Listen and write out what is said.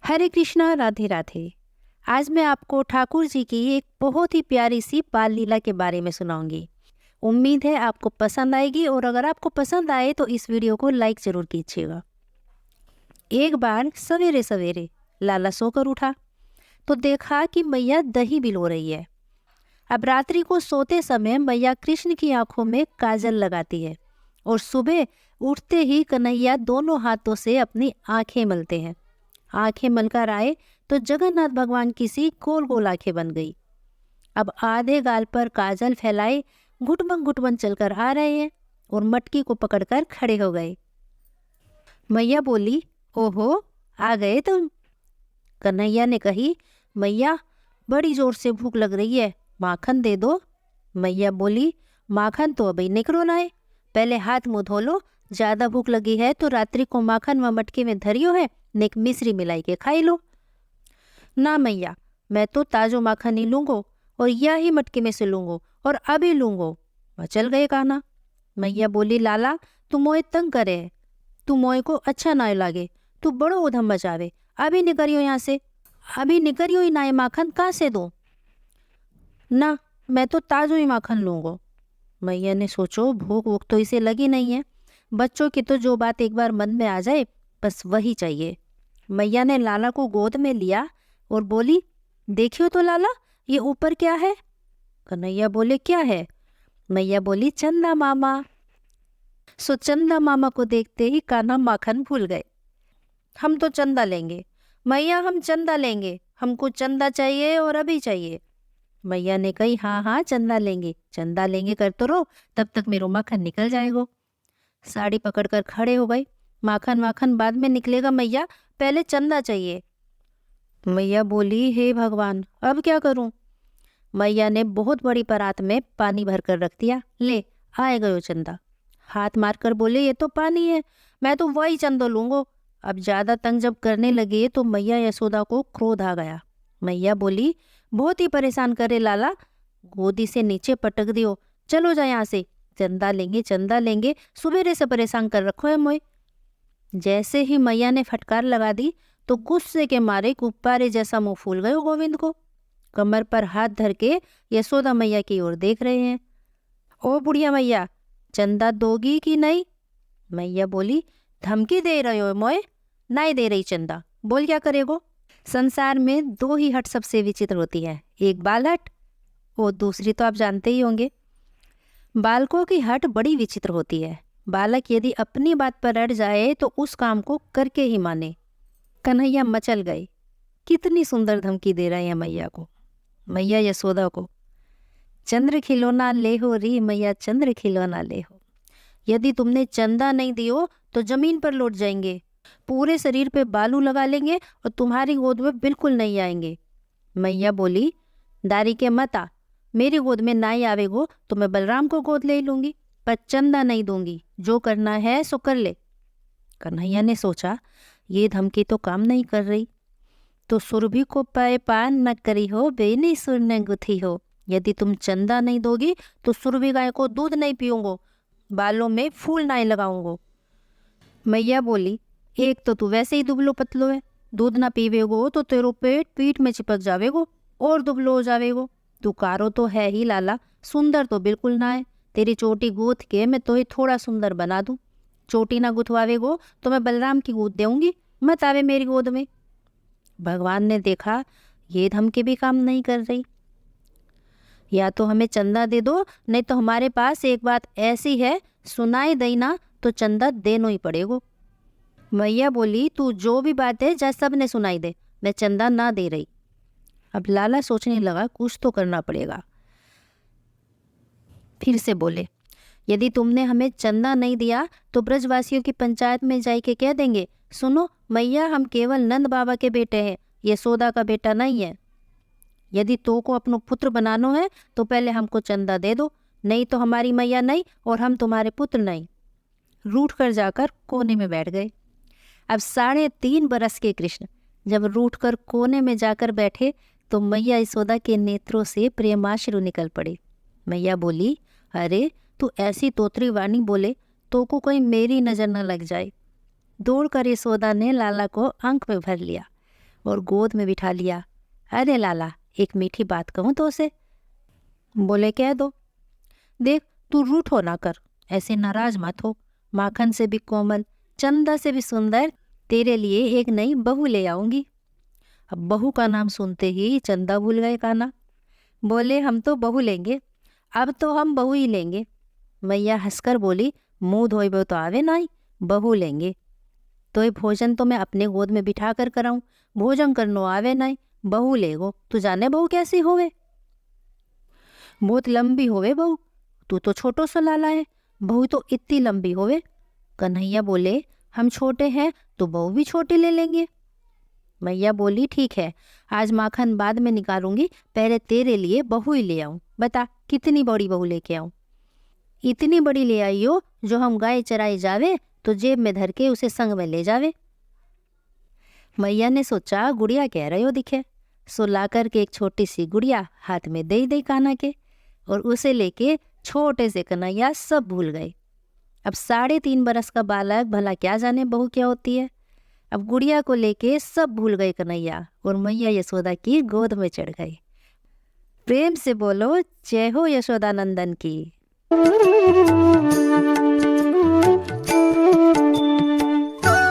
हरे कृष्णा, राधे राधे। आज मैं आपको ठाकुर जी की एक बहुत ही प्यारी सी बाल लीला के बारे में सुनाऊंगी। उम्मीद है आपको पसंद आएगी, और अगर आपको पसंद आए तो इस वीडियो को लाइक जरूर कीजिएगा। एक बार सवेरे सवेरे लाला सोकर उठा तो देखा कि मैया दही भिगो रही है। अब रात्रि को सोते समय मैया कृष्ण की आंखों में काजल लगाती है, और सुबह उठते ही कन्हैया दोनों हाथों से अपनी आंखें मलते हैं। आंखें मलकर आए तो जगन्नाथ भगवान की सी गोल गोल आंखें बन गई। अब आधे गाल पर काजल फैलाए घुटमन चलकर आ रहे हैं, और मटकी को पकड़कर खड़े हो गए। मैया बोली, ओहो, आ गए तुम। कन्हैया ने कही, मैया बड़ी जोर से भूख लग रही है, माखन दे दो। मैया बोली, माखन तो अभी निकलो ना है, पहले हाथ मुंह धो लो। ज्यादा भूख लगी है तो रात्रि को माखन व मटके में धरियो है, नेक मिश्री मिलाई के खाई लो। ना मैया, मैं तो ताजो माखन ही लूंगो, और यह ही मटके में से लूंगो, और अभी लूंगो। वह चल गए काना। मैया बोली, लाला तू मोए तंग करे है, तू मोए को अच्छा ना लागे, तू बड़ो उधम मचावे, अभी निकरियो यहाँ से, अभी निकरियो ही नाए माखन कहाँ से दो। ना, मैं तो ताजो ही माखन लूंगो। मैया ने सोचो, भूख वूख तो इसे लगी नहीं है, बच्चों की तो जो बात एक बार मन में आ जाए बस वही चाहिए। मैया ने लाला को गोद में लिया और बोली, देखियो तो लाला, ये ऊपर क्या है। कन्हैया बोले, क्या है। मैया बोली, चंदा मामा। सो चंदा मामा को देखते ही कान्हा माखन भूल गए। हम तो चंदा लेंगे मैया, हम चंदा लेंगे, हमको चंदा चाहिए और अभी चाहिए। मैया ने कही, हाँ हाँ चंदा लेंगे कर तो रहो, तब तक मेरो माखन निकल जाएगा। साड़ी पकड़कर खड़े हो गए। माखन माखन बाद में निकलेगा मैया, पहले चंदा चाहिए। मैया बोली, हे भगवान, अब क्या करूं। मैया ने बहुत बड़ी परात में पानी भरकर रख दिया। ले, आए गयो चंदा। हाथ मारकर बोले, ये तो पानी है, मैं तो वही चंदो लूंगो। अब ज्यादा तंग जब करने लगे तो मैया यशोदा को क्रोध आ गया। मैया बोली, बहुत ही परेशान करे लाला, गोदी से नीचे पटक दियो, चलो जा यहाँ से, चंदा लेंगे, सुबेरे से परेशान कर रखो है मोए। जैसे ही मैया ने फटकार लगा दी तो गुस्से के मारे गुब्बारे जैसा मुंह फूल गयो गोविंद को। कमर पर हाथ धर के यशोदा मैया की ओर देख रहे हैं। ओ बुढ़िया मैया, चंदा दोगी कि नहीं। मैया बोली, धमकी दे रहे हो मोए, नहीं दे रही चंदा, बोल क्या करेगो। संसार में दो ही हट सबसे विचित्र होती है, एक बाल हट और दूसरी तो आप जानते ही होंगे। बालकों की हट बड़ी विचित्र होती है। बालक यदि अपनी बात पर अड़ जाए तो उस काम को करके ही माने। कन्हैया मचल गए। कितनी सुंदर धमकी दे रहे हैं मैया को, मैया यशोदा को। चंद्र खिलौना ले हो री मैया, चंद्र खिलौना ले हो, यदि तुमने चंदा नहीं दियो तो जमीन पर लौट जाएंगे, पूरे शरीर पे बालू लगा लेंगे और तुम्हारी गोद में बिल्कुल नहीं आएंगे। मैया बोली, दारी के मत आ, मेरी गोद में ना ही आवेगो तो मैं बलराम को गोद ले लूंगी, पर चंदा नहीं दूंगी, जो करना है सो कर ले। कन्हैया ने सोचा, ये धमकी तो काम नहीं कर रही, तो सुरभि को पाए पान न करी हो, बेनी सुर न गुथी हो। यदि तुम चंदा नहीं दोगी तो सुरभि गाय को दूध नहीं पीऊंगो, बालों में फूल नहीं लगाऊंगो। मैया बोली, एक तो तू वैसे ही दुबलो पतलो है, दूध ना पीवेगो तो तेरो पेट पीठ में चिपक जावेगो और दुबलो हो जावेगो। तू कारो तो है ही लाला, सुंदर तो बिल्कुल ना है। तेरी चोटी गूथ के मैं तो ही थोड़ा सुंदर बना दूं। चोटी ना गुथवावेगो तो मैं बलराम की गोद देऊंगी, मत आवे मेरी गोद में। भगवान ने देखा ये धमकी भी काम नहीं कर रही। या तो हमें चंदा दे दो, नहीं तो हमारे पास एक बात ऐसी है, सुनाई दई ना तो चंदा देनो ही पड़ेगो। मैया बोली, तू जो भी बात है जा सब ने सुनाई दे, मैं चंदा ना दे रही। अब लाला सोचने लगा, कुछ तो करना पड़ेगा। फिर से बोले, यदि तुमने हमें चंदा नहीं दिया तो ब्रजवासियों की पंचायत में जाई के कह देंगे, सुनो मैया, हम केवल नंद बाबा के बेटे हैं, यशोदा का बेटा नहीं है। यदि तो को अपनो पुत्र बनानो है तो पहले हमको चंदा दे दो, नहीं तो हमारी मैया नहीं और हम तुम्हारे पुत्र नहीं। रूठ कर जाकर कोने में बैठ गए। अब 3.5 बरस के कृष्ण जब रूठ कर कोने में जाकर बैठे तो मैया यशोदा के नेत्रों से प्रेमाश्रु निकल पड़े। मैया बोली, अरे तू ऐसी तोतरी वाणी बोले तो को कोई मेरी नजर न लग जाए। दौड़कर यशोदा ने लाला को आंख में भर लिया। और गोद में बिठा लिया। अरे लाला, एक मीठी बात कहूँ तो उसे। बोले कह दो। देख, तू रूठो ना कर, ऐसे नाराज मत हो। माखन से भी कोमल, चंदा से भी सुंदर तेरे लिए एक नई बहू ले आऊंगी। अब बहू का नाम सुनते ही चंदा भूल गए काना। बोले हम तो बहू लेंगे, अब तो हम बहू ही लेंगे। मैया हंसकर बोली, मुंह धोइबो तो आवे नाई, बहू लेंगे। तो ये भोजन तो मैं अपने गोद में बिठा कर कराऊं, भोजन करनो आवे नाई, बहू लेगो। तू जाने बहू कैसी होवे? बहुत लंबी होवे बहू, तू तो छोटो सो लाला है, बहू तो इतनी लंबी होवे। कन्हैया बोले, हम छोटे हैं तो बहू भी छोटी ले लेंगे। मैया बोली, ठीक है, आज माखन बाद में निकालूंगी, पहले तेरे लिए बहू ही ले आऊं। बता कितनी बड़ी बहू लेके आऊं? इतनी बड़ी ले आई हो जो हम गाय चराई जावे तो जेब में धर के उसे संग में ले जावे। मैया ने सोचा गुड़िया कह रहे हो दिखे, सो लाकर के एक छोटी सी गुड़िया हाथ में दे कान्हा के, और उसे लेके छोटे से कन्हैया सब भूल गए। अब 3.5 बरस का बालक भला क्या जाने बहू क्या होती है। अब गुड़िया को लेके सब भूल गए कन्हैया, और मैया यशोदा की गोद में चढ़ गए। प्रेम से बोलो जय हो यशोदा नंदन की।